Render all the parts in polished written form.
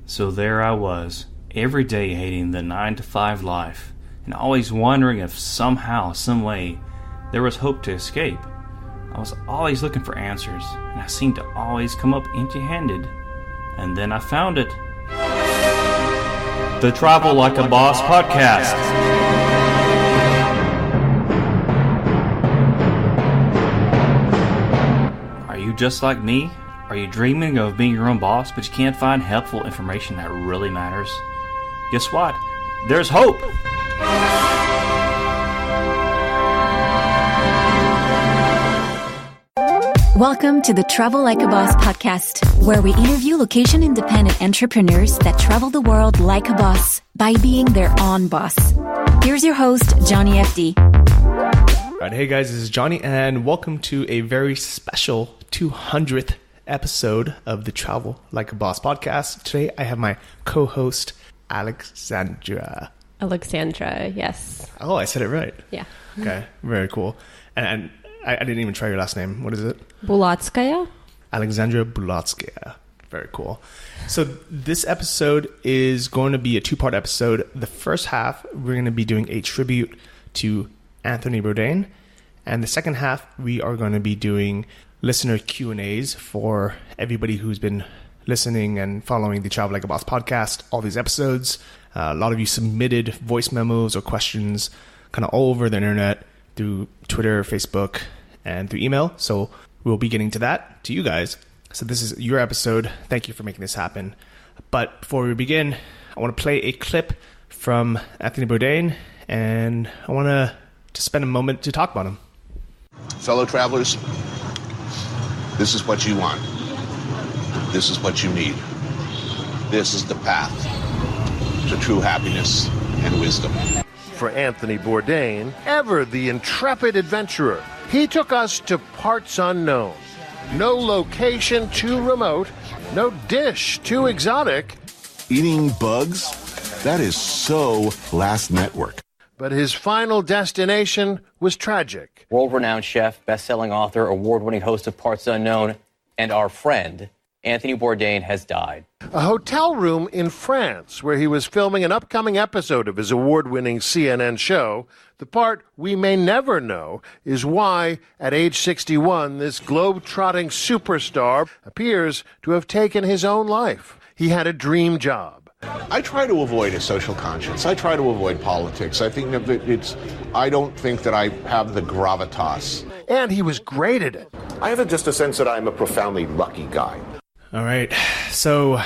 So there I was, every day hating the 9-to-5 life, and always wondering if somehow, some way, there was hope to escape. I was always looking for answers, and I seemed to always come up empty-handed. And then I found it. The Travel Like a Boss podcast. Are you just like me? Are you dreaming of being your own boss, but you can't find helpful information that really matters? Guess what? There's hope! Welcome to the Travel Like a Boss podcast, where we interview location-independent entrepreneurs that travel the world like a boss by being their own boss. Here's your host, Johnny FD. All right, hey guys, this is Johnny, and welcome to a very special 200th episode of the Travel Like a Boss podcast. Today, I have my co-host, Aleksandra. Aleksandra, yes. Oh, I said it right. Yeah. Okay, very cool. And I didn't even try your last name. What is it? Bulatskaya? Aleksandra Bulatskaya. Very cool. So this episode is going to be a two-part episode. The first half, we're going to be doing a tribute to Anthony Bourdain. And the second half, we are going to be doing listener Q&As for everybody who's been listening and following the Travel Like a Boss podcast, all these episodes. A lot of you submitted voice memos or questions kind of all over the internet through Twitter, Facebook, and through email. So we'll be getting to that, to you guys. So this is your episode. Thank you for making this happen. But before we begin, I want to play a clip from Anthony Bourdain, and I want to just spend a moment to talk about him. Fellow travelers, this is what you want. This is what you need. This is the path to true happiness and wisdom. For Anthony Bourdain, ever the intrepid adventurer, he took us to parts unknown. No location too remote, no dish too exotic. Eating bugs? That is so last network. But his final destination was tragic. World-renowned chef, best-selling author, award-winning host of Parts Unknown, and our friend, Anthony Bourdain, has died. A hotel room in France where he was filming an upcoming episode of his award-winning CNN show. The part we may never know is why, at age 61, this globe-trotting superstar appears to have taken his own life. He had a dream job. I try to avoid a social conscience. I try to avoid politics. I think that I don't think that I have the gravitas. And he was great at it. I have just a sense that I'm a profoundly lucky guy. All right. So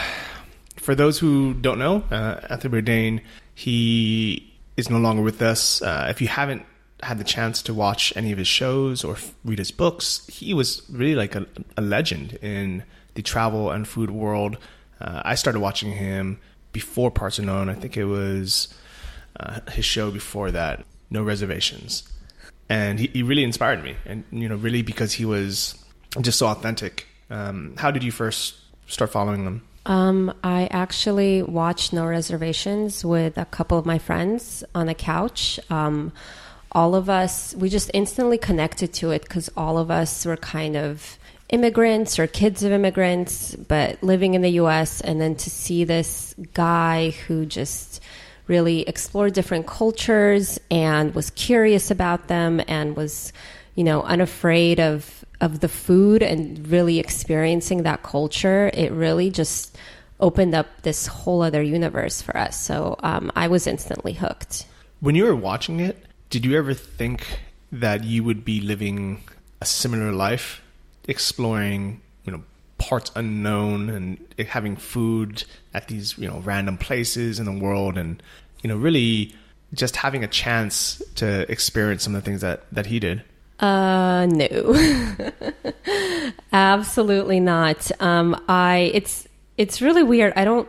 for those who don't know, Anthony Bourdain, he is no longer with us. If you haven't had the chance to watch any of his shows or read his books, he was really like a legend in the travel and food world. I started watching him before Parts Unknown. I think it was his show before that, No Reservations. And he really inspired me. And, really because he was just so authentic. How did you first start following them? I actually watched No Reservations with a couple of my friends on a couch. All of us, we just instantly connected to it because all of us were kind of immigrants or kids of immigrants, but living in the U.S. And then to see this guy who just really explored different cultures and was curious about them and was, unafraid of the food and really experiencing that culture, it really just opened up this whole other universe for us. So I was instantly hooked. When you were watching it, did you ever think that you would be living a similar life, exploring, parts unknown and having food at these, random places in the world and, really just having a chance to experience some of the things that he did? No, absolutely not. It's really weird. I don't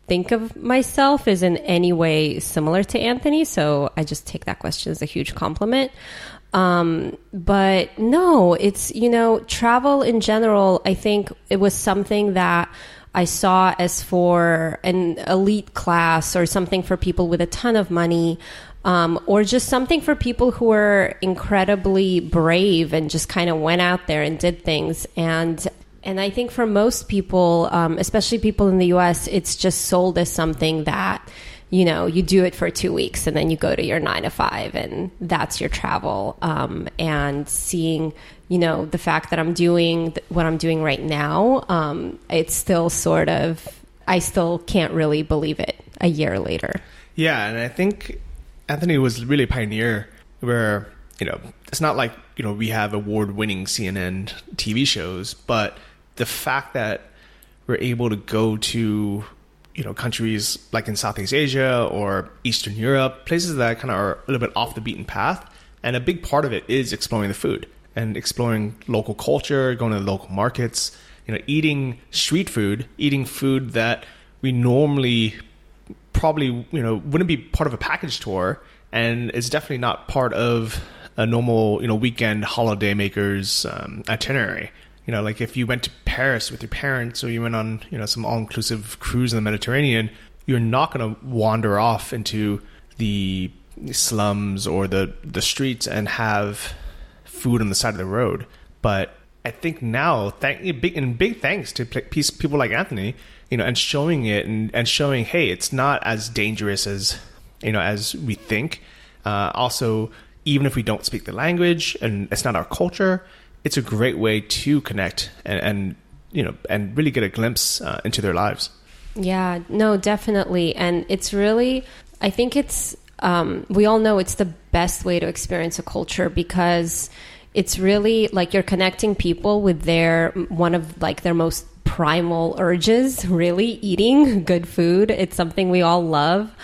think of myself as in any way similar to Anthony, so I just take that question as a huge compliment. But no, it's, travel in general, I think it was something that I saw as for an elite class or something for people with a ton of money. Or just something for people who were incredibly brave and just kind of went out there and did things. And And I think for most people, especially people in the US, it's just sold as something that, you know, you do it for 2 weeks and then you go to your 9 to 5 and that's your travel. And seeing, you know, the fact that I'm doing what I'm doing right now, it's still sort of, I still can't really believe it a year later. Yeah, and I think Anthony was really a pioneer where, you know, it's not like, you know, we have award-winning CNN TV shows, but the fact that we're able to go to, you know, countries like in Southeast Asia or Eastern Europe, places that kind of are a little bit off the beaten path. And a big part of it is exploring the food and exploring local culture, going to the local markets, you know, eating street food, eating food that we normally probably, you know, wouldn't be part of a package tour. And it's definitely not part of a normal, you know, weekend holiday maker's itinerary. You know, like if you went to Paris with your parents or you went on, you know, some all-inclusive cruise in the Mediterranean, you're not going to wander off into the slums or the streets and have food on the side of the road. But I think now, big thanks to people like Anthony, you know, and showing it and showing, hey, it's not as dangerous as, you know, as we think. Also, even if we don't speak the language and it's not our culture, it's a great way to connect and you know, and really get a glimpse into their lives. Yeah, no, definitely. And it's really, I think it's, we all know it's the best way to experience a culture because it's really like you're connecting people with one of like their most primal urges, really eating good food. It's something we all love.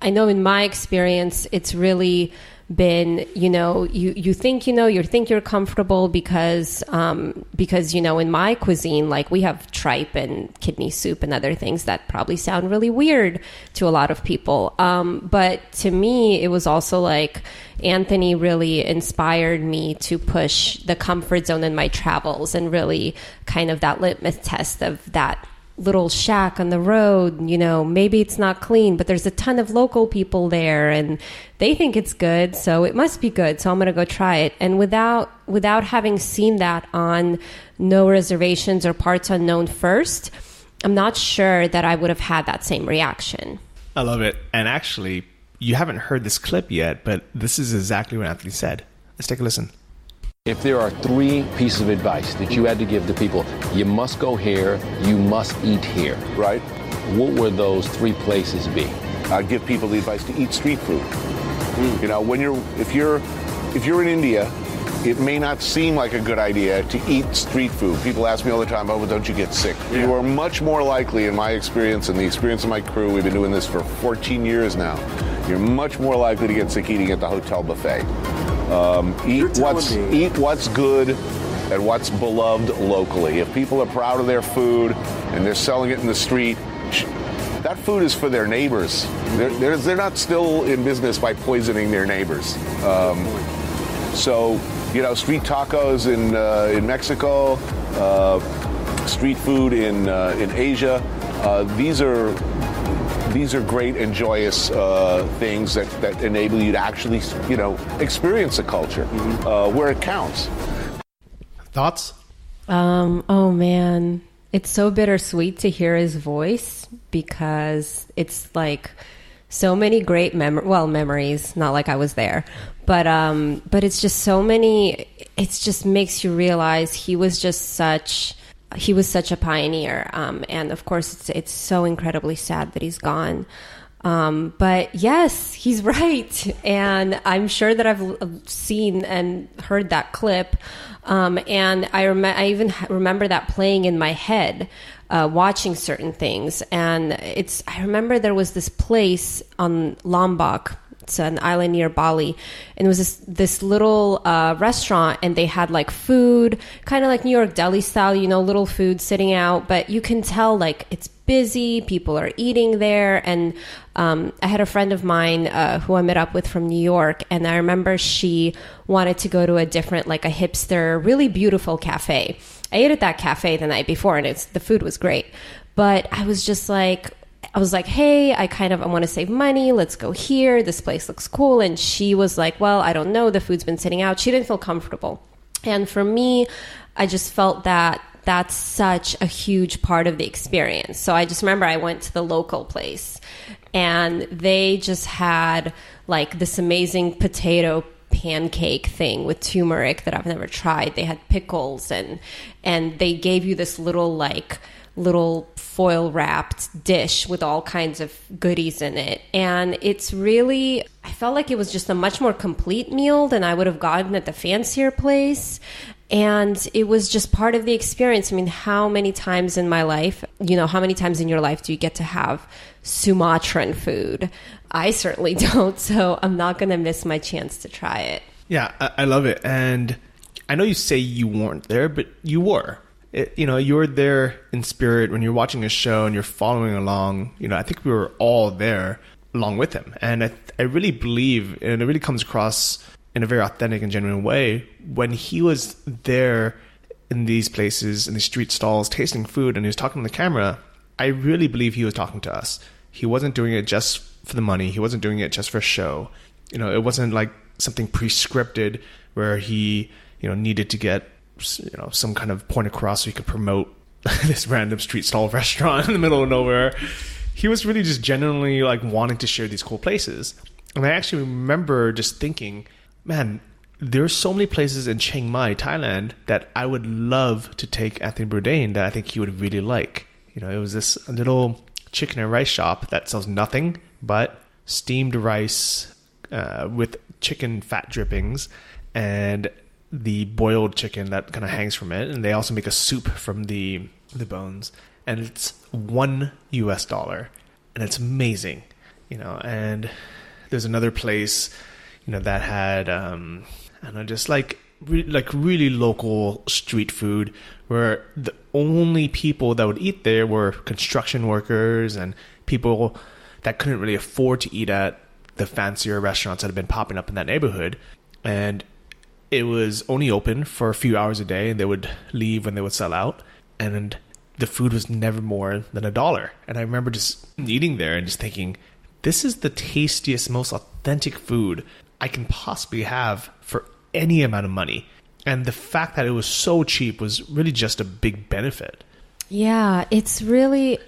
I know in my experience, it's really been, you know, you think you're comfortable because you know, in my cuisine, like we have tripe and kidney soup and other things that probably sound really weird to a lot of people. But to me, it was also like Anthony really inspired me to push the comfort zone in my travels and really kind of that litmus test of that little shack on the road, you know, maybe it's not clean, but there's a ton of local people there and they think it's good, so it must be good, so I'm going to go try it. And without having seen that on No Reservations or Parts Unknown first, I'm not sure that I would have had that same reaction. I love it. And actually, you haven't heard this clip yet, but this is exactly what Anthony said. Let's take a listen. If there are 3 pieces of advice that you had to give to people, you must go here, you must eat here. Right? What would those 3 places be? I'd give people the advice to eat street food. You know, if you're in India, it may not seem like a good idea to eat street food. People ask me all the time, oh, but don't you get sick? Yeah. You are much more likely, in my experience and the experience of my crew, we've been doing this for 14 years now, you're much more likely to get sick eating at the hotel buffet. Eat what's good and what's beloved locally. If people are proud of their food and they're selling it in the street, that food is for their neighbors. They're not still in business by poisoning their neighbors. So, you know, street tacos in Mexico, street food in Asia. These are great and joyous things that enable you to actually, you know, experience a culture where it counts. Thoughts? Oh man, it's so bittersweet to hear his voice because it's like so many great memories. Not like I was there, but it's just so many. It just makes you realize he was such a pioneer. And of course, it's so incredibly sad that he's gone. But yes, he's right. And I'm sure that I've seen and heard that clip. And I even remember that playing in my head, watching certain things. And I remember there was this place on Lombok. It's an island near Bali, and it was this little restaurant, and they had like food, kind of like New York deli style, you know, little food sitting out, but you can tell like it's busy, people are eating there. And I had a friend of mine who I met up with from New York, and I remember she wanted to go to a different, like a hipster, really beautiful cafe. I ate at that cafe the night before, and the food was great, but I was like, hey, I want to save money. Let's go here. This place looks cool. And she was like, well, I don't know. The food's been sitting out. She didn't feel comfortable. And for me, I just felt that that's such a huge part of the experience. So I just remember I went to the local place and they just had like this amazing potato pancake thing with turmeric that I've never tried. They had pickles and they gave you this little foil wrapped dish with all kinds of goodies in it. And it's really, I felt like it was just a much more complete meal than I would have gotten at the fancier place. And it was just part of the experience. I mean, how many times in my life, how many times in your life do you get to have Sumatran food? I certainly don't. So I'm not going to miss my chance to try it. Yeah, I love it. And I know you say you weren't there, but you were. You were there in spirit when you're watching a show and you're following along. I think we were all there along with him. And I really believe, and it really comes across in a very authentic and genuine way, when he was there in these places, in these street stalls, tasting food, and he was talking on the camera, I really believe he was talking to us. He wasn't doing it just for the money. He wasn't doing it just for show. It wasn't like something pre-scripted where he, needed to get, some kind of point across so he could promote this random street stall restaurant in the middle of nowhere. He was really just genuinely like wanting to share these cool places. And I actually remember just thinking, man, there are so many places in Chiang Mai, Thailand, that I would love to take Anthony Bourdain that I think he would really like. It was this little chicken and rice shop that sells nothing but steamed rice with chicken fat drippings and the boiled chicken that kind of hangs from it. And they also make a soup from the bones. And it's $1 and it's amazing. And there's another place that had, just really local street food where the only people that would eat there were construction workers and people that couldn't really afford to eat at the fancier restaurants that had been popping up in that neighborhood. And it was only open for a few hours a day and they would leave when they would sell out. And the food was never more than $1. And I remember just eating there and just thinking, this is the tastiest, most authentic food I can possibly have for any amount of money. And the fact that it was so cheap was really just a big benefit. Yeah, it's really,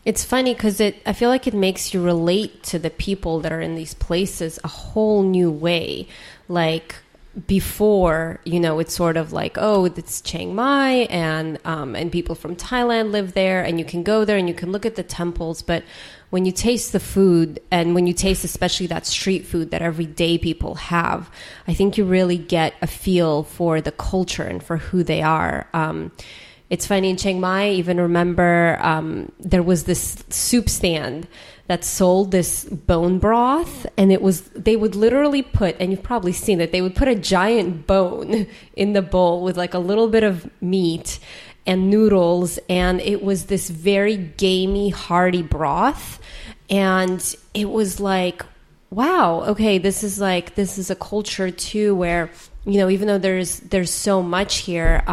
it's funny because I feel like it makes you relate to the people that are in these places a whole new way. Like before, it's sort of like, oh, it's Chiang Mai and people from Thailand live there and you can go there and you can look at the temples. But when you taste the food and when you taste especially that street food that everyday people have, I think you really get a feel for the culture and for who they are. It's funny, in Chiang Mai, I even remember there was this soup stand that sold this bone broth, and they would literally put, and you've probably seen it, they would put a giant bone in the bowl with like a little bit of meat and noodles, and it was this very gamey, hearty broth. And it was like, wow, okay, this is a culture too where, even though there's so much here,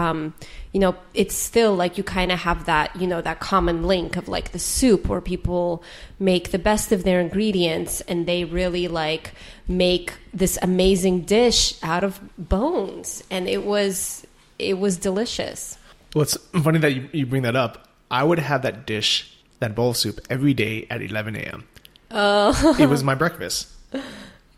it's still like you kind of have that, that common link of like the soup where people make the best of their ingredients and they really like make this amazing dish out of bones. And it was delicious. Well, it's funny that you bring that up. I would have that dish, that bowl of soup, every day at 11 a.m. Oh. It was my breakfast.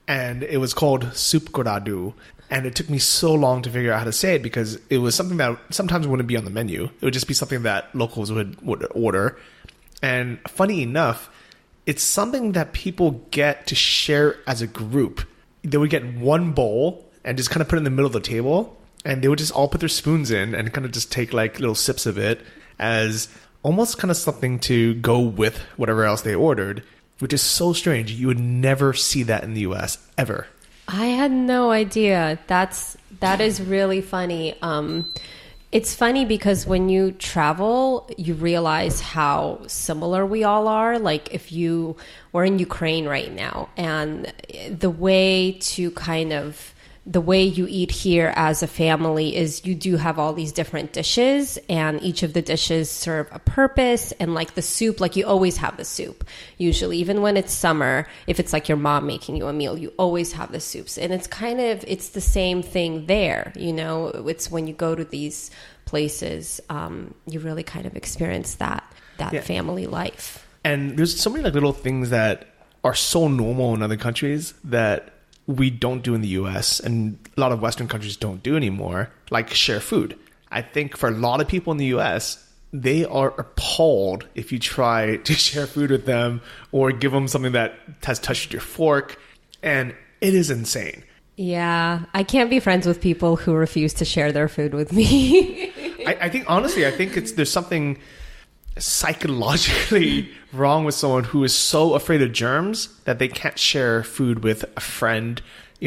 And it was called soup goradu. And it took me so long to figure out how to say it because it was something that sometimes wouldn't be on the menu. It would just be something that locals would order. And funny enough, it's something that people get to share as a group. They would get one bowl and just kind of put it in the middle of the table. And they would just all put their spoons in and kind of just take like little sips of it as almost kind of something to go with whatever else they ordered, which is so strange. You would never see that in the US, ever. I had no idea. That is really funny. It's funny because when you travel, you realize how similar we all are. Like if we're in Ukraine right now, and the way to kind of the way you eat here as a family is you do have all these different dishes, and each of the dishes serve a purpose. And like the soup, like you always have the soup, usually, even when it's summer. If it's like your mom making you a meal, you always have the soups. And it's the same thing there. It's when you go to these places, you really kind of experience that family life. And there's so many like little things that are so normal in other countries that we don't do in the US, and a lot of Western countries don't do anymore, like share food. I think for a lot of people in the US, they are appalled if you try to share food with them or give them something that has touched your fork, and it is insane. Yeah, I can't be friends with people who refuse to share their food with me. I think, honestly, there's something psychologically wrong with someone who is so afraid of germs that they can't share food with a friend,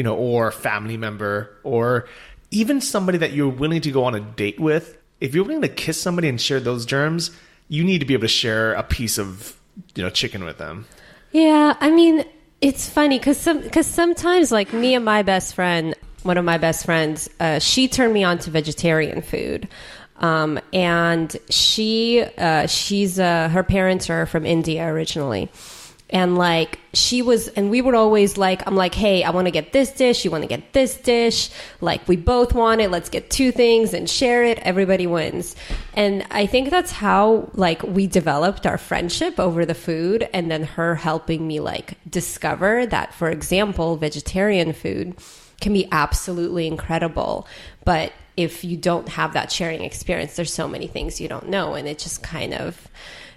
or family member, or even somebody that you're willing to go on a date with. If you're willing to kiss somebody and share those germs, you need to be able to share a piece of, chicken with them. Yeah, I mean, it's funny because sometimes, like me and my best friend, one of my best friends, she turned me on to vegetarian food. And she's her parents are from India originally. And like we would always I'm like, hey, I want to get this dish. You want to get this dish. Like we both want it. Let's get two things and share it. Everybody wins. And I think that's how we developed our friendship over the food. And then her helping me discover that, for example, vegetarian food can be absolutely incredible. But if you don't have that sharing experience, there's so many things you don't know. And it just kind of,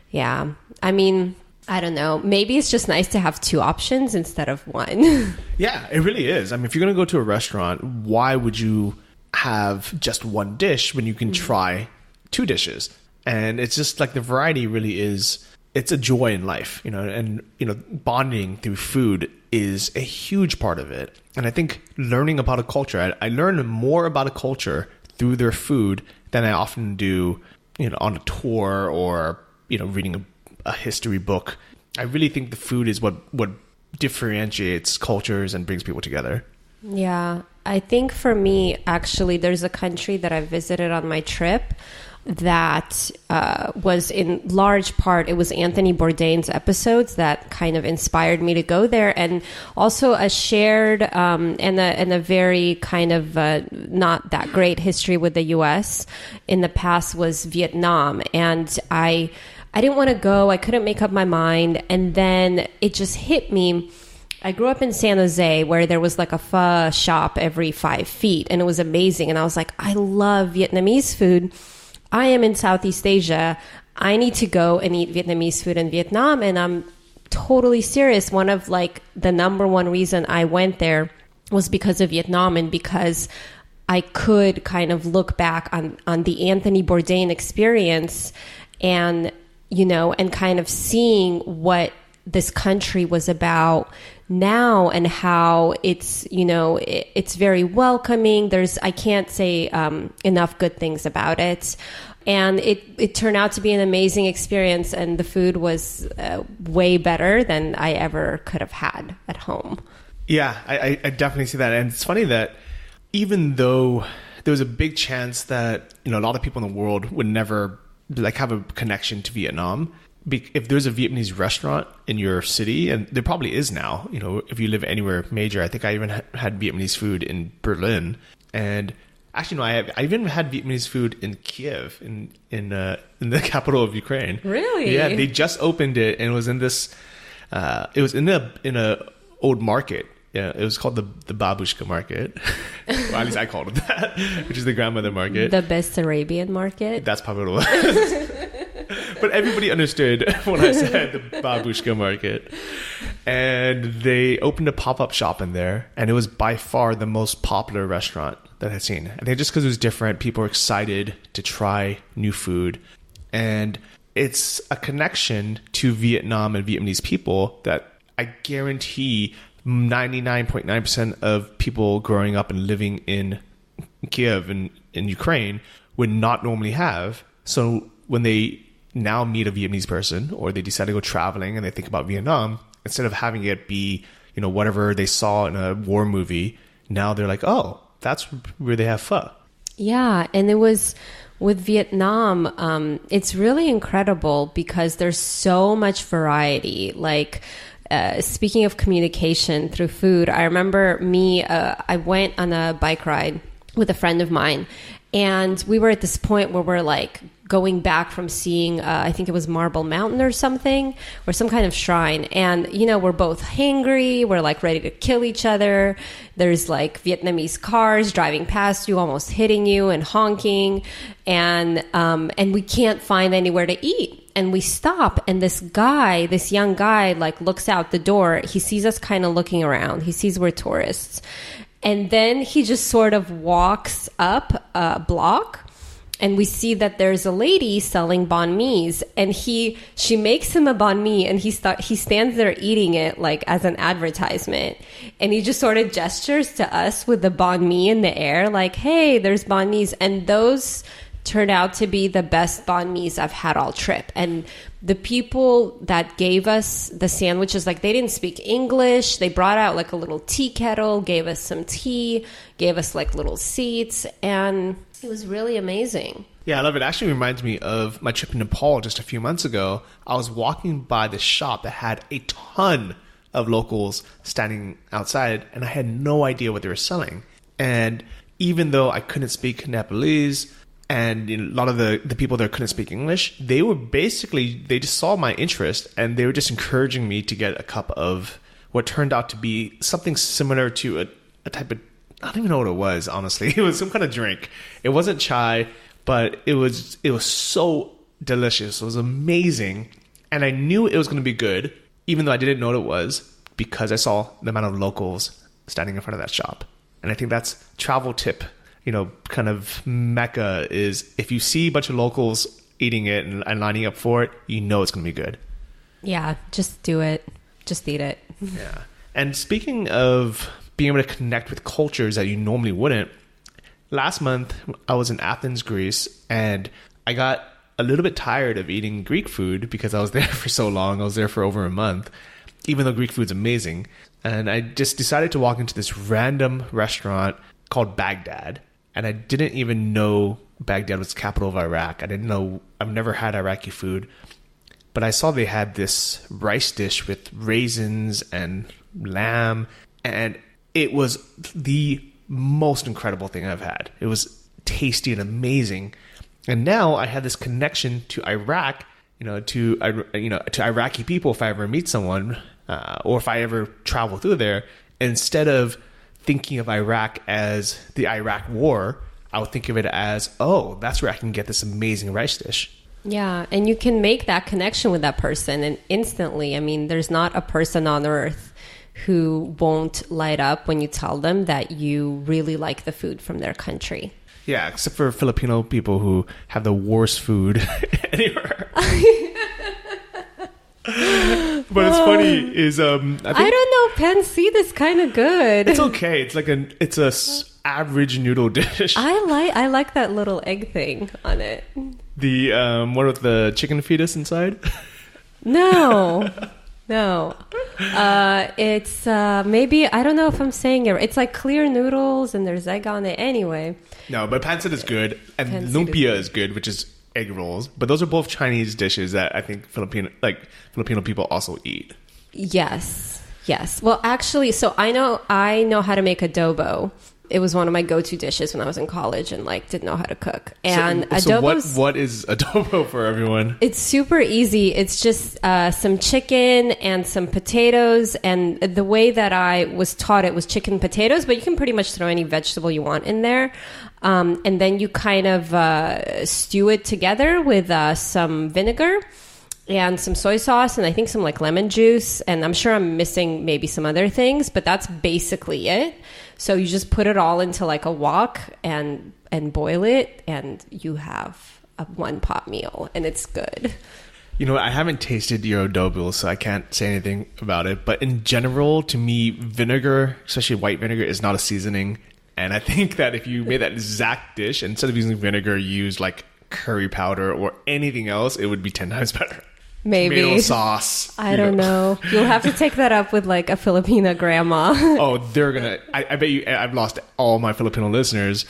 yeah. I mean, I don't know. Maybe it's just nice to have two options instead of one. Yeah, it really is. I mean, if you're going to go to a restaurant, why would you have just one dish when you can try two dishes? And it's just the variety really is, it's a joy in life, and, bonding through food is a huge part of it. And I think learning about a culture, I learn more about a culture through their food than I often do, on a tour or, reading a history book. I really think the food is what differentiates cultures and brings people together. Yeah, I think for me, actually, there's a country that I visited on my trip that was in large part, it was Anthony Bourdain's episodes that kind of inspired me to go there. And also a shared and a very kind of not that great history with the US in the past was Vietnam. And I didn't want to go. I couldn't make up my mind. And then it just hit me. I grew up in San Jose where there was a pho shop every 5 feet, and it was amazing. And I was like, I love Vietnamese food. I am in Southeast Asia. I need to go and eat Vietnamese food in Vietnam. And I'm totally serious. One of the number one reason I went there was because of Vietnam, and because I could kind of look back on the Anthony Bourdain experience and, and kind of seeing what this country was about now and how it's, it's very welcoming. I can't say enough good things about it. And it turned out to be an amazing experience, and the food was way better than I ever could have had at home. Yeah, I definitely see that. And it's funny that even though there was a big chance that, a lot of people in the world would never have a connection to Vietnam, if there's a Vietnamese restaurant in your city, and there probably is now, if you live anywhere major. I think I even had Vietnamese food in Berlin, and actually no, I even had Vietnamese food in Kiev, in the capital of Ukraine. Really? Yeah, they just opened it, and it was in this, it was in a old market. Yeah, it was called the Babushka market. Well, at least I called it that, which is the grandmother market. The best Arabian market. That's probably what it was. But everybody understood when I said the Babushka market. And they opened a pop-up shop in there, and it was by far the most popular restaurant that I'd seen. I think just because it was different, people were excited to try new food. And it's a connection to Vietnam and Vietnamese people that I guarantee 99.9% of people growing up and living in Kiev and in Ukraine would not normally have. So when they now meet a Vietnamese person, or they decide to go traveling and they think about Vietnam, instead of having it be, whatever they saw in a war movie, now they're like, oh, that's where they have pho. Yeah, and it was with Vietnam, it's really incredible because there's so much variety. Like, speaking of communication through food, I remember I went on a bike ride with a friend of mine, and we were at this point where we're like going back from seeing, I think it was Marble Mountain or something, or some kind of shrine. And, we're both hangry. We're like ready to kill each other. There's like Vietnamese cars driving past you, almost hitting you and honking. And we can't find anywhere to eat. And we stop, and this young guy, like looks out the door. He sees us kind of looking around. He sees we're tourists. And then he just sort of walks up a block, and we see that there's a lady selling banh mi's, and she makes him a banh mi, and he stands there eating it like as an advertisement, and he just sort of gestures to us with the banh mi in the air, like, hey, there's banh mi's. And those turned out to be the best banh mi's I've had all trip. And the people that gave us the sandwiches, like, they didn't speak English. They brought out like a little tea kettle, gave us some tea, gave us like little seats, and it was really amazing. Yeah, I love it. It actually reminds me of my trip to Nepal just a few months ago. I was walking by this shop that had a ton of locals standing outside, and I had no idea what they were selling. And even though I couldn't speak Nepalese, and a lot of the people there couldn't speak English, they just saw my interest, and they were just encouraging me to get a cup of what turned out to be something similar to a type of, I don't even know what it was, honestly. It was some kind of drink. It wasn't chai, but it was so delicious. It was amazing. And I knew it was going to be good, even though I didn't know what it was, because I saw the amount of locals standing in front of that shop. And I think that's travel tip, kind of mecca, is if you see a bunch of locals eating it and lining up for it, it's going to be good. Yeah, just do it. Just eat it. Yeah. And speaking of being able to connect with cultures that you normally wouldn't, last month I was in Athens, Greece, and I got a little bit tired of eating Greek food because I was there for so long. I was there for over a month, even though Greek food's amazing. And I just decided to walk into this random restaurant called Baghdad. And I didn't even know Baghdad was the capital of Iraq. I've never had Iraqi food. But I saw they had this rice dish with raisins and lamb. And it was the most incredible thing I've had. It was tasty and amazing. And now I had this connection to Iraq, to Iraqi people if I ever meet someone, or if I ever travel through there. Instead of thinking of Iraq as the Iraq War, I would think of it as, oh, that's where I can get this amazing rice dish. Yeah, and you can make that connection with that person, and instantly, there's not a person on earth who won't light up when you tell them that you really like the food from their country. Yeah, except for Filipino people who have the worst food anywhere. But it's funny is I don't know, pancit is kind of good. It's okay. It's like it's a average noodle dish. I like that little egg thing on it. The what with the chicken fetus inside? No. It's maybe, I don't know if I'm saying it. It's like clear noodles and there's egg on it anyway. No, but pancit is good, and lumpia is good, which is egg rolls. But those are both Chinese dishes that I think Filipino people also eat. Yes. Well, actually, so I know how to make adobo. It was one of my go-to dishes when I was in college and didn't know how to cook. And so what is adobo for everyone? It's super easy. It's just some chicken and some potatoes. And the way that I was taught it was chicken potatoes, but you can pretty much throw any vegetable you want in there. And then you kind of stew it together with some vinegar and some soy sauce and I think some lemon juice. And I'm sure I'm missing maybe some other things, but that's basically it. So you just put it all into a wok and boil it, and you have a one-pot meal, and it's good. I haven't tasted your adobo, so I can't say anything about it. But in general, to me, vinegar, especially white vinegar, is not a seasoning. And I think that if you made that exact dish, instead of using vinegar, use curry powder or anything else, it would be 10 times better. Maybe. tomato sauce. I don't know. You'll have to take that up with like a Filipina grandma. Oh, they're gonna. I bet you. I've lost all my Filipino listeners,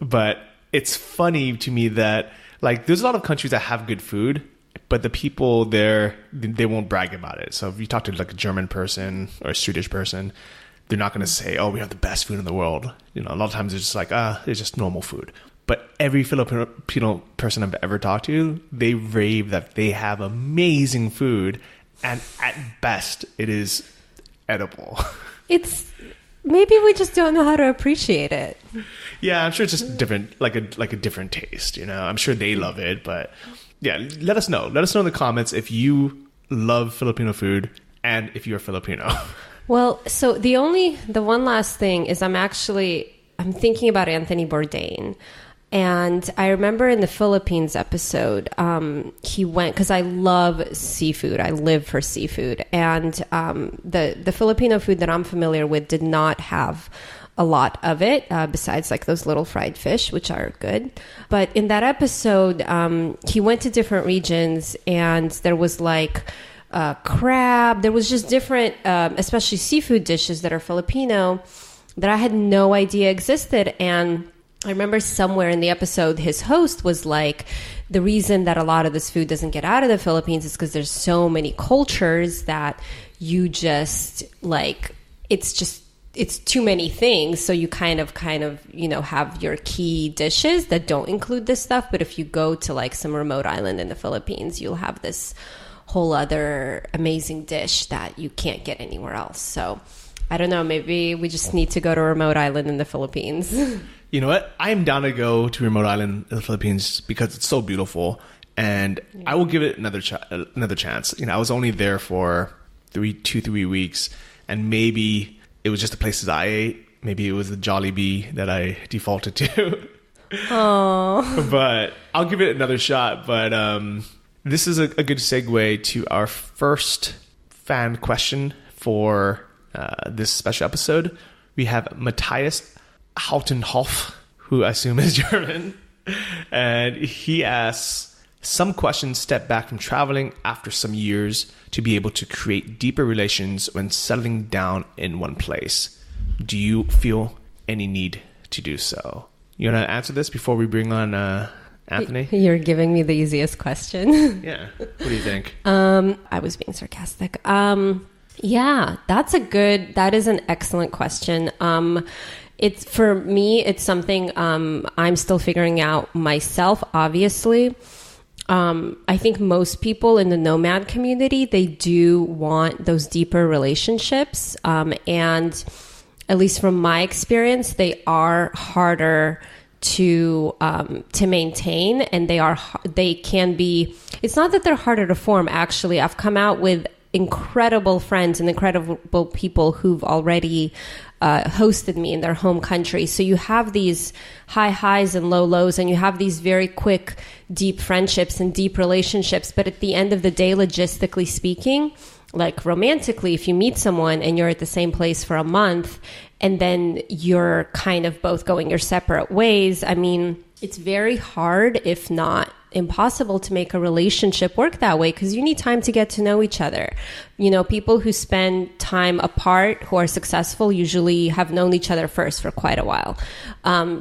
but it's funny to me that like there's a lot of countries that have good food, but the people there, they won't brag about it. So if you talk to like a German person or a Swedish person, they're not going to say, "Oh, we have the best food in the world." You know, a lot of times it's just like, it's just normal food. But every Filipino person I've ever talked to, they rave that they have amazing food, and at best, it is edible. It's maybe we just don't know how to appreciate it. Yeah, I'm sure it's just different, like a different taste. You know, I'm sure they love it, but yeah, let us know. Let us know in the comments if you love Filipino food and if you're Filipino. Well, so the one last thing is I'm thinking about Anthony Bourdain. And I remember in the Philippines episode, he went, because I love seafood. I live for seafood. And the Filipino food that I'm familiar with did not have a lot of it, besides like those little fried fish, which are good. But in that episode, he went to different regions, and there was like crab. There was just different, especially seafood dishes that are Filipino that I had no idea existed. And I remember somewhere in the episode, his host was like, the reason that a lot of this food doesn't get out of the Philippines is because there's so many cultures that you just like, it's too many things. So you kind of, you know, have your key dishes that don't include this stuff. But if you go to like some remote island in the Philippines, you'll have this whole other amazing dish that you can't get anywhere else. So I don't know, maybe we just need to go to a remote island in the Philippines. You know what? I'm down to go to a remote island in the Philippines because it's so beautiful, and I will give it another chance. You know, I was only there for 3 weeks, and maybe it was just the places I ate. Maybe it was the Jollibee that I defaulted to. Oh, but I'll give it another shot. But this is a good segue to our first fan question for this special episode. We have Matthias Hautenhoff, who I assume is German, and he asks, some questions step back from traveling after some years to be able to create deeper relations when settling down in one place. Do you feel any need to do so? You want to answer this before we bring on Anthony? You're giving me the easiest question. Yeah. What do you think? I was being sarcastic. Yeah, that is an excellent question. It's for me, it's something I'm still figuring out myself, obviously. I think most people in the nomad community, they do want those deeper relationships. And at least from my experience, they are harder to maintain, and they can be, it's not that they're harder to form. Actually, I've come out with incredible friends and incredible people who've already hosted me in their home country. So you have these high highs and low lows, and you have these very quick, deep friendships and deep relationships. But at the end of the day, logistically speaking, like romantically, if you meet someone and you're at the same place for a month and then you're kind of both going your separate ways, I mean, it's very hard, if not impossible, to make a relationship work that way, because you need time to get to know each other. You know, people who spend time apart who are successful usually have known each other first for quite a while.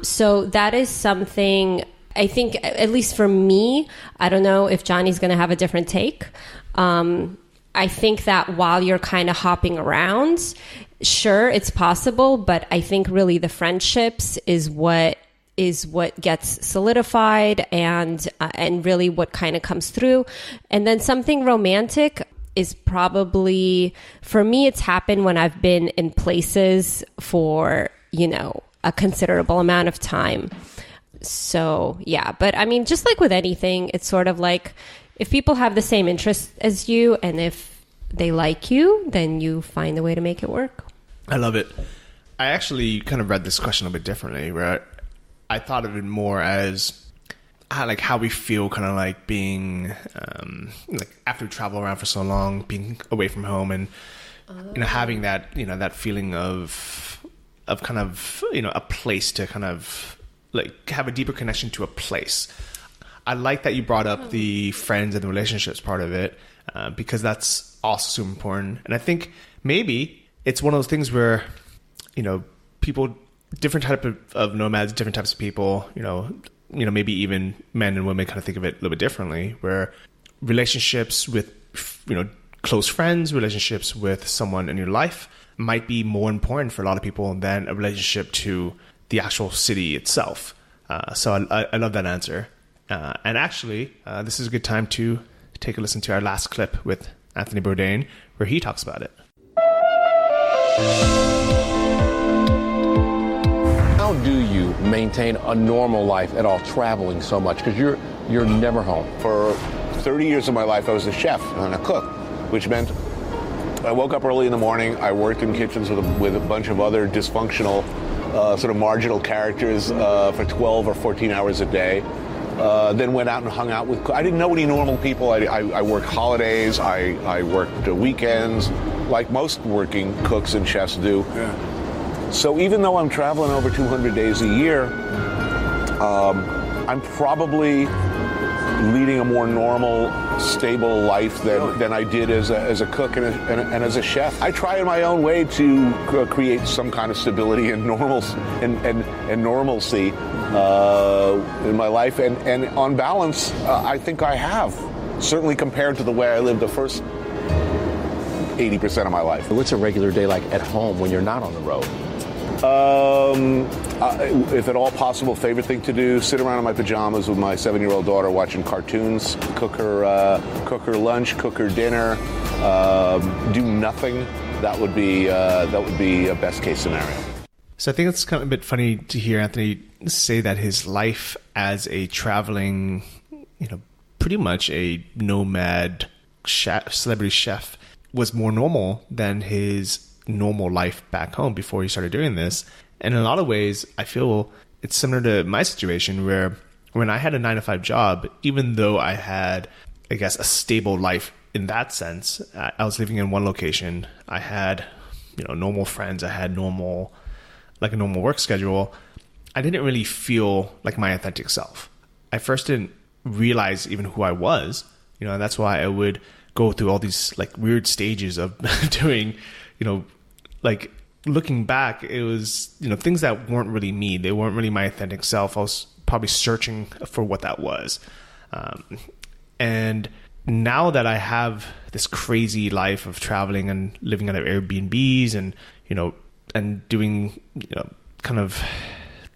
So that is something, I think, at least for me, I don't know if Johnny's going to have a different take. I think that while you're kind of hopping around, sure, it's possible, but I think really the friendships is what gets solidified and really what kind of comes through. And then something romantic is probably, for me, it's happened when I've been in places for, you know, a considerable amount of time. So yeah, but I mean, just like with anything, it's sort of like, if people have the same interests as you and if they like you, then you find a way to make it work. I love it. I actually kind of read this question a bit differently, where I thought of it more as like how we feel kind of like being like after we travel around for so long, being away from home, and you know, having that, you know, that feeling of kind of, you know, a place to kind of like have a deeper connection to a place. I like that you brought up the friends and the relationships part of it, because that's also super important. And I think maybe it's one of those things where, people, different type of nomads, different types of people, maybe even men and women kind of think of it a little bit differently, where relationships with, close friends, relationships with someone in your life might be more important for a lot of people than a relationship to the actual city itself. So I love that answer. And actually, this is a good time to take a listen to our last clip with Anthony Bourdain, where he talks about it. How do you maintain a normal life at all, traveling so much? Because you're never home. For 30 years of my life, I was a chef and a cook, which meant I woke up early in the morning. I worked in kitchens with a bunch of other dysfunctional, sort of marginal characters for 12 or 14 hours a day. Then went out and hung out with... I didn't know any normal people. I worked holidays. I worked weekends, like most working cooks and chefs do. Yeah. So even though I'm traveling over 200 days a year, I'm probably leading a more normal, stable life than I did as a cook and as a chef. I try in my own way to create some kind of stability and normalcy in my life, and on balance, I think I have, certainly compared to the way I lived the first 80% of my life. What's a regular day like at home when you're not on the road? If at all possible, favorite thing to do, sit around in my pajamas with my 7-year-old daughter watching cartoons, cook her lunch, cook her dinner, do nothing. That would be a best case scenario. So I think it's kind of a bit funny to hear Anthony say that his life as a traveling, pretty much a nomad chef, celebrity chef, was more normal than his normal life back home before he started doing this. And in a lot of ways, I feel it's similar to my situation, where when I had a 9-to-5 job, even though I had, I guess, a stable life in that sense, I was living in one location. I had, normal friends. I had a normal work schedule. I didn't really feel like my authentic self. I first didn't realize even who I was, and that's why I would go through all these like weird stages of doing, like looking back, it was, things that weren't really me. They weren't really my authentic self. I was probably searching for what that was. And now that I have this crazy life of traveling and living out of Airbnbs and, and doing, kind of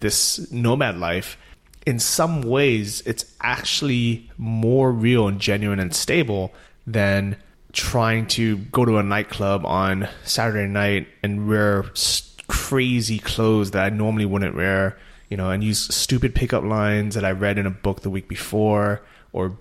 this nomad life, in some ways, it's actually more real and genuine and stable than trying to go to a nightclub on Saturday night and wear crazy clothes that I normally wouldn't wear, and use stupid pickup lines that I read in a book the week before, or,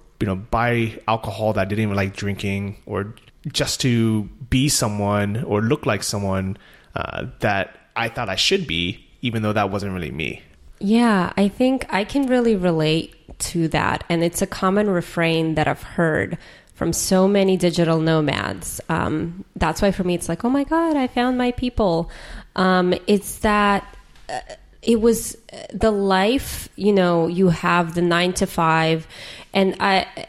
buy alcohol that I didn't even like drinking, or just to be someone or look like someone that I thought I should be, even though that wasn't really me. Yeah, I think I can really relate to that. And it's a common refrain that I've heard from so many digital nomads. That's why for me, it's like, oh my God, I found my people. It's that it was the life, you have the 9-to-5. And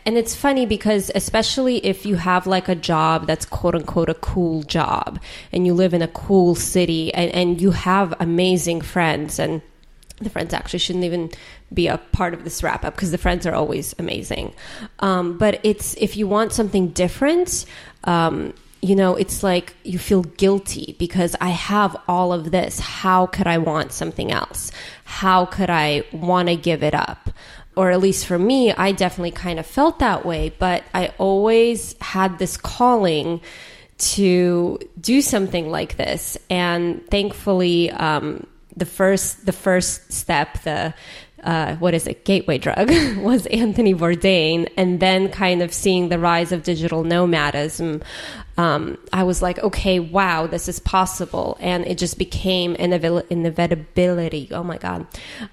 it's funny because especially if you have like a job that's quote unquote a cool job, and you live in a cool city, and you have amazing friends, and the friends actually shouldn't even be a part of this wrap up because the friends are always amazing. But it's, if you want something different, it's like you feel guilty because I have all of this. How could I want something else? How could I want to give it up? Or at least for me, I definitely kind of felt that way, but I always had this calling to do something like this. And thankfully, the first step, gateway drug, was Anthony Bourdain, and then kind of seeing the rise of digital nomadism, I was like, okay, wow, this is possible, and it just became inevitability. Oh my God,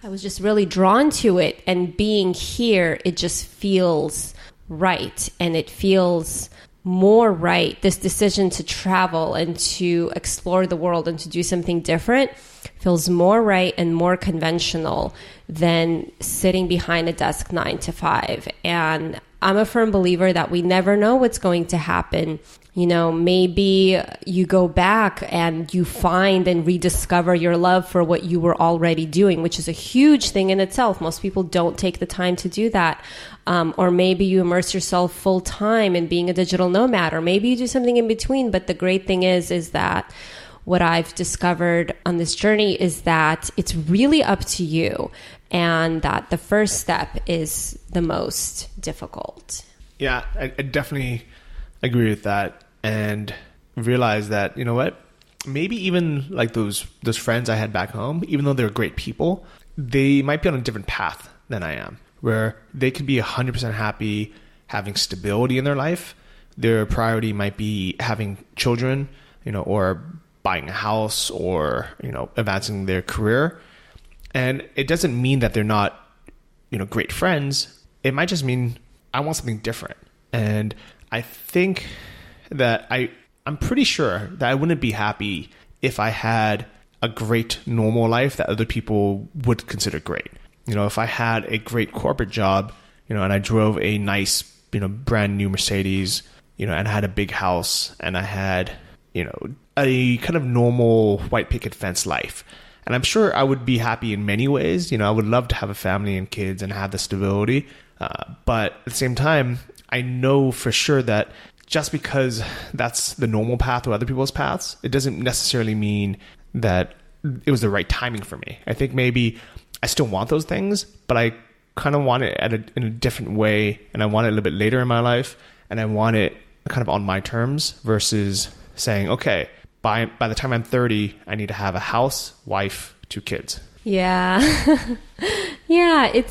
I was just really drawn to it, and being here, it just feels right, and it feels more right. This decision to travel and to explore the world and to do something different feels more right and more conventional than sitting behind a desk 9 to 5. And I'm a firm believer that we never know what's going to happen. You know, maybe you go back and you find and rediscover your love for what you were already doing, which is a huge thing in itself. Most people don't take the time to do that. Or maybe you immerse yourself full time in being a digital nomad, or maybe you do something in between. But the great thing is that what I've discovered on this journey is that it's really up to you, and that the first step is the most difficult. Yeah, I definitely agree with that, and realize that, you know what, maybe even like those friends I had back home, even though they're great people, they might be on a different path than I am, where they could be 100% happy having stability in their life. Their priority might be having children, you know, or buying a house, or, you know, advancing their career. And it doesn't mean that they're not, you know, great friends. It might just mean I want something different. And I think that I'm pretty sure that I wouldn't be happy if I had a great normal life that other people would consider great. You know, if I had a great corporate job, you know, and I drove a nice, you know, brand new Mercedes, you know, and I had a big house, and I had, you know, a kind of normal white picket fence life. And I'm sure I would be happy in many ways. You know, I would love to have a family and kids and have the stability. But at the same time, I know for sure that just because that's the normal path or other people's paths, it doesn't necessarily mean that it was the right timing for me. I think maybe I still want those things, but I kind of want it in a different way, and I want it a little bit later in my life, and I want it kind of on my terms versus saying, okay, by the time I'm 30, I need to have a house, wife, 2 kids. Yeah. Yeah,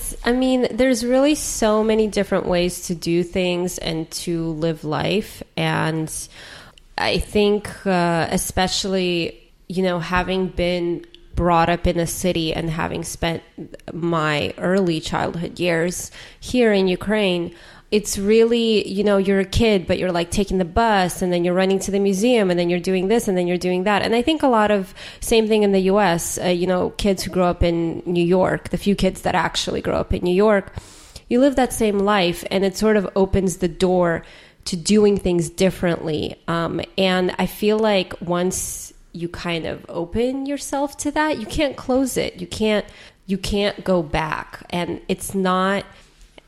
there's really so many different ways to do things and to live life. And I think especially, you know, having been brought up in a city and having spent my early childhood years here in Ukraine, it's really, you know, you're a kid, but you're like taking the bus, and then you're running to the museum, and then you're doing this, and then you're doing that. And I think a lot of same thing in the US, you know, kids who grow up in New York, the few kids that actually grow up in New York, you live that same life, and it sort of opens the door to doing things differently. And I feel like once you kind of open yourself to that, you can't close it. You can't go back. And it's not...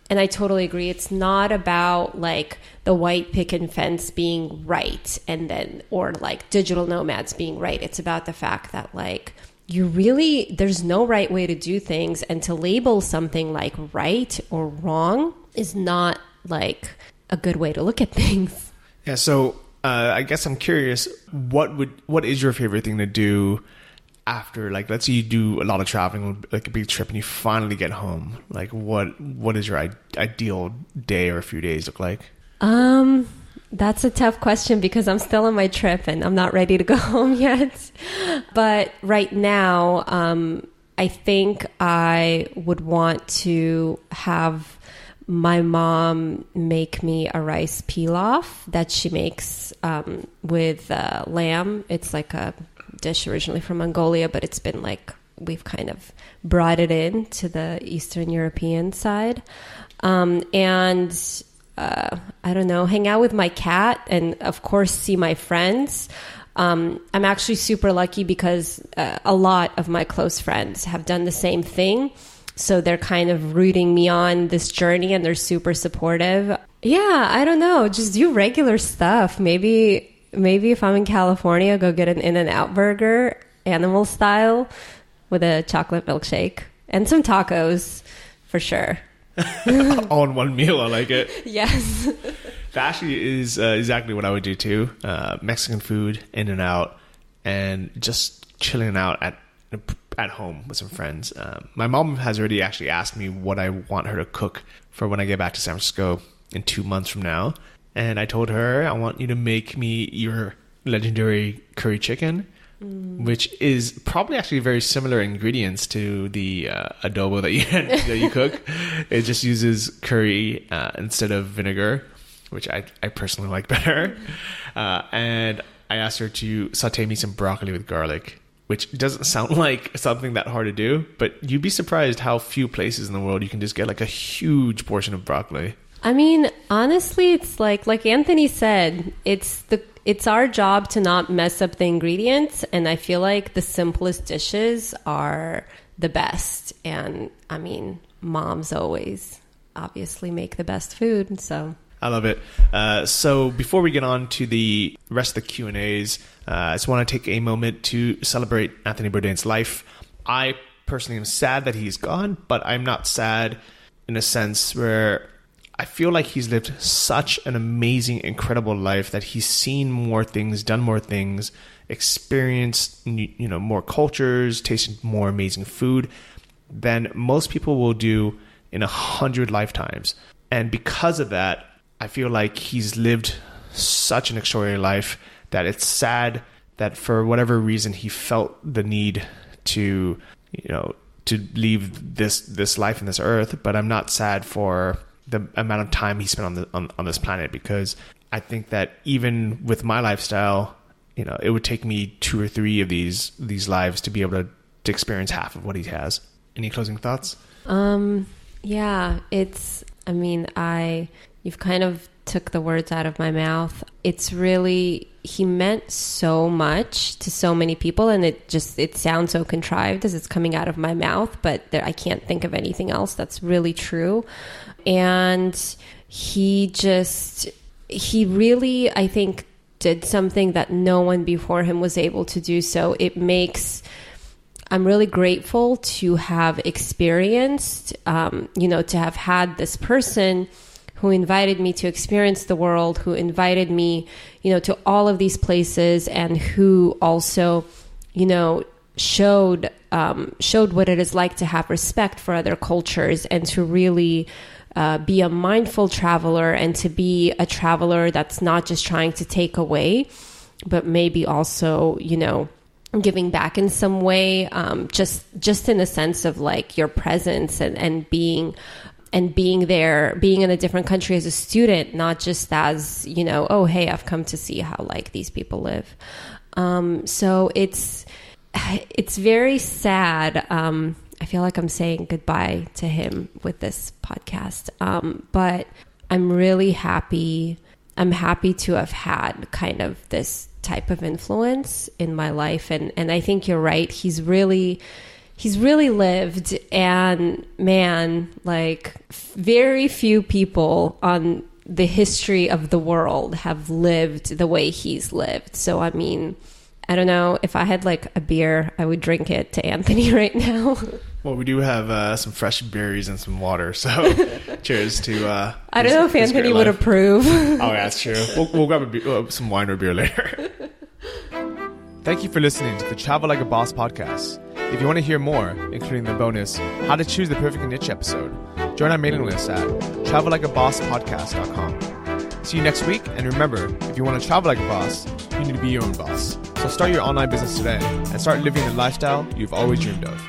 And I totally agree. It's not about like the white picket fence being right, and then, or like digital nomads being right. It's about the fact that like there's no right way to do things, and to label something like right or wrong is not like a good way to look at things. Yeah. So I guess I'm curious, what is your favorite thing to do after, like, let's say you do a lot of traveling, like a big trip, and you finally get home? Like, what is your ideal day or a few days look like? That's a tough question because I'm still on my trip and I'm not ready to go home yet. But right now, I think I would want to have my mom make me a rice pilaf that she makes with lamb. It's like a dish originally from Mongolia, but it's been like, we've kind of brought it in to the Eastern European side. I don't know, hang out with my cat, and of course see my friends. I'm actually super lucky because a lot of my close friends have done the same thing. So they're kind of rooting me on this journey, and they're super supportive. Yeah, I don't know, just do regular stuff. Maybe if I'm in California, go get an In-N-Out burger, animal style, with a chocolate milkshake and some tacos for sure. All in one meal. I like it. Yes. That actually is exactly what I would do too. Mexican food, In-N-Out, and just chilling out at home with some friends. My mom has already actually asked me what I want her to cook for when I get back to San Francisco in 2 months from now. And I told her, I want you to make me your legendary curry chicken, which is probably actually very similar ingredients to the adobo that you cook. It just uses curry instead of vinegar. which I personally like better. And I asked her to saute me some broccoli with garlic, which doesn't sound like something that hard to do, but you'd be surprised how few places in the world you can just get like a huge portion of broccoli. I mean, honestly, it's like Anthony said, it's our job to not mess up the ingredients. And I feel like the simplest dishes are the best. And I mean, moms always obviously make the best food. So I love it. So before we get on to the rest of the Q&As, I just want to take a moment to celebrate Anthony Bourdain's life. I personally am sad that he's gone, but I'm not sad in a sense where I feel like he's lived such an amazing, incredible life that he's seen more things, done more things, experienced more cultures, tasted more amazing food than most people will do in 100 lifetimes. And because of that, I feel like he's lived such an extraordinary life that it's sad that for whatever reason he felt the need to leave this life and this earth. But I'm not sad for the amount of time he spent on this planet, because I think that even with my lifestyle, it would take me 2 or 3 of these lives to be able to experience half of what he has. Any closing thoughts? Yeah, you've kind of took the words out of my mouth. It's really, he meant so much to so many people, and it sounds so contrived as it's coming out of my mouth, but I can't think of anything else that's really true. And he really, I think, did something that no one before him was able to do. So I'm really grateful to have experienced, to have had this person who invited me to experience the world, who invited me, to all of these places, and who also, showed what it is like to have respect for other cultures, and to really be a mindful traveler, and to be a traveler that's not just trying to take away, but maybe also, giving back in some way, just in a sense of like your presence and being there, being in a different country as a student, not just as, oh, hey, I've come to see how like these people live. So it's very sad. I feel like I'm saying goodbye to him with this podcast. But I'm really happy. I'm happy to have had kind of this type of influence in my life. And I think you're right. He's really lived, and man, like very few people on the history of the world have lived the way he's lived. So, I mean, I don't know, if I had like a beer, I would drink it to Anthony right now. Well, we do have some fresh berries and some water, so cheers to... I don't know if Anthony would approve. Oh, that's true. We'll grab some wine or beer later. Thank you for listening to the Travel Like a Boss podcast. If you want to hear more, including the bonus How to Choose the Perfect Niche episode, join our mailing list at travellikeabosspodcast.com. See you next week, and remember, if you want to travel like a boss, you need to be your own boss. So start your online business today and start living the lifestyle you've always dreamed of.